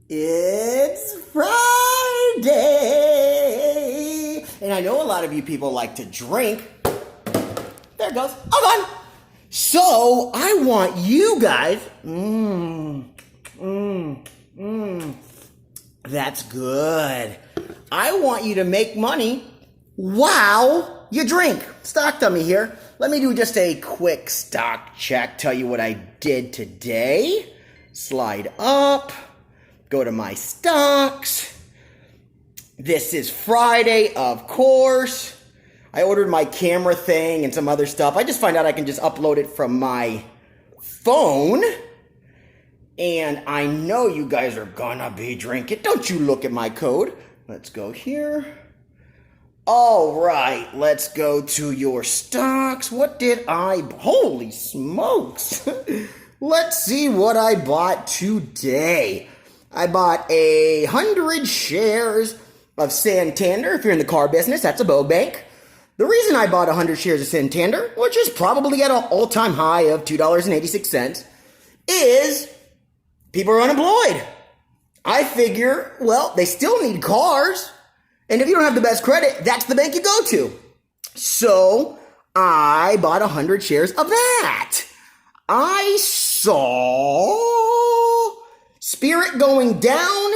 It's Friday! And I know a lot of you people like to drink. There it goes. Oh, gone! So, I want you guys... That's good. I want you to make money while you drink. Stock dummy here. Let me do just a quick stock check. Tell you what I did today. Slide up. Go to my stocks. This is Friday, of course. I ordered my camera thing and some other stuff. I just find out I can just upload it from my phone. And I know you guys are gonna be drinking. Don't you look at my code. Let's go here. All right, let's go to your stocks. What did I... Holy smokes. Let's see what I bought today. I bought 100 shares of Santander. If you're in the car business, that's a Bow Bank. The reason I bought 100 shares of Santander, which is probably at an all-time high of $2.86, is people are unemployed. I figure, well, they still need cars. And if you don't have the best credit, that's the bank you go to. So I bought 100 shares of that. I saw Spirit going down,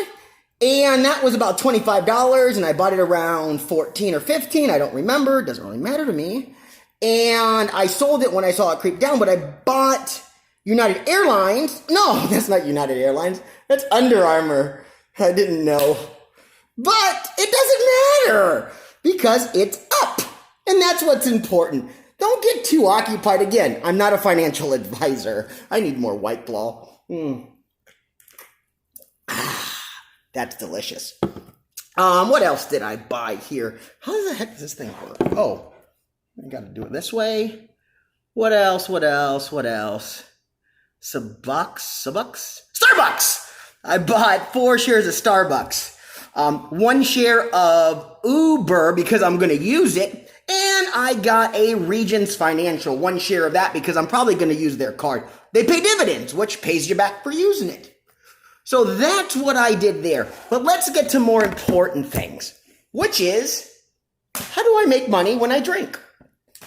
and that was about $25, and I bought it around 14 or 15. I don't remember. It doesn't really matter to me. And I sold it when I saw it creep down, but I bought United Airlines. No, that's not United Airlines. That's Under Armour. I didn't know. But it doesn't matter because it's up. And that's what's important. Don't get too occupied. Again, I'm not a financial advisor. I need more White Claw. That's delicious. What else did I buy here? How the heck does this thing work? Oh, I got to do it this way. What else? Starbucks! I bought 4 shares of Starbucks. 1 share of Uber because I'm going to use it. And I got a Regions Financial, 1 share of that because I'm probably going to use their card. They pay dividends, which pays you back for using it. So that's what I did there. But let's get to more important things, which is, how do I make money when I drink?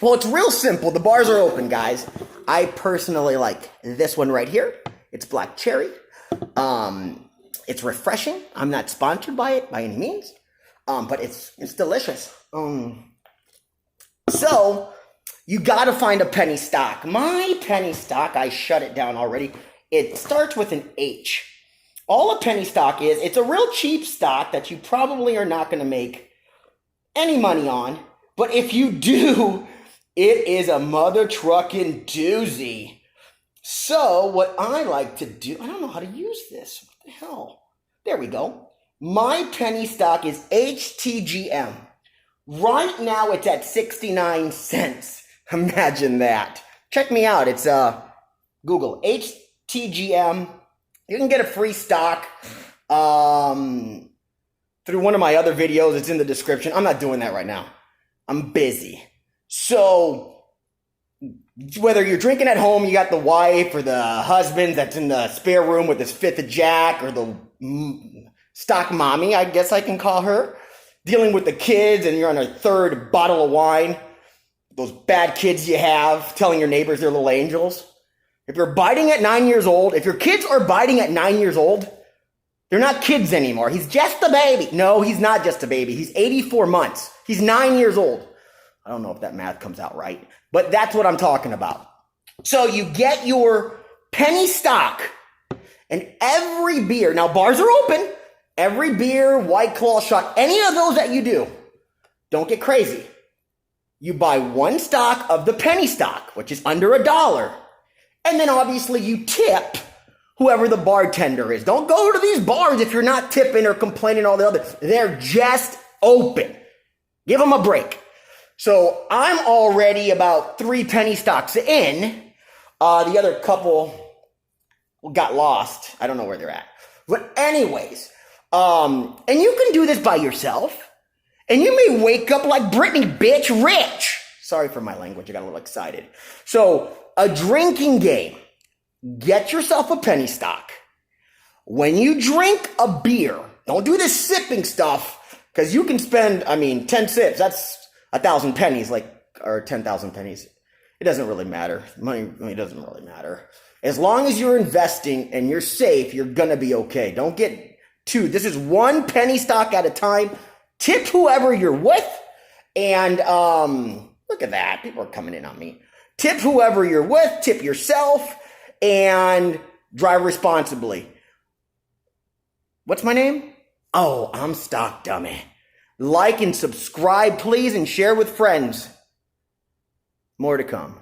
Well, it's real simple. The bars are open, guys. I personally like this one right here. It's black cherry. It's refreshing. I'm not sponsored by it by any means, but it's delicious. So you got to find a penny stock. My penny stock, I shut it down already. It starts with an H. All a penny stock is, it's a real cheap stock that you probably are not going to make any money on. But if you do, it is a mother trucking doozy. So what I like to do, I don't know how to use this. What the hell? There we go. My penny stock is HTGM. Right now it's at 69 cents. Imagine that. Check me out. It's Google HTGM. You can get a free stock through one of my other videos. It's in the description. I'm not doing that right now. I'm busy. So whether you're drinking at home, you got the wife or the husband that's in the spare room with his 5th of Jack, or the stock mommy, I guess I can call her, dealing with the kids, and you're on a 3rd bottle of wine, those bad kids you have, telling your neighbors they're little angels. If you're biting at 9 years old, if your kids are biting at 9 years old, they're not kids anymore. He's just a baby. No, he's not just a baby. He's 84 months. He's 9 years old. I don't know if that math comes out right, but that's what I'm talking about. So you get your penny stock, and every beer, now bars are open, every beer, White Claw, shot, any of those that you do, don't get crazy. You buy 1 stock of the penny stock, which is under $1. And then obviously you tip whoever the bartender is. Don't go to these bars if you're not tipping or complaining all the other. They're just open. Give them a break. So I'm already about 3 penny stocks in. The other couple got lost. I don't know where they're at. But anyways, and you can do this by yourself. And you may wake up like Brittany, bitch, rich. Sorry for my language. I got a little excited. So a drinking game. Get yourself a penny stock. when you drink a beer, don't do this sipping stuff, because you can spend, 10 sips, that's 1,000 pennies, or 10,000 pennies. It doesn't really matter. Money doesn't really matter. As long as you're investing and you're safe, you're going to be okay. Don't get too, this is one penny stock at a time. Tip whoever you're with. And look at that. People are coming in on me. Tip whoever you're with. Tip yourself. And drive responsibly. What's my name? Oh, I'm Stock Dummy. Like and subscribe, please, and share with friends. More to come.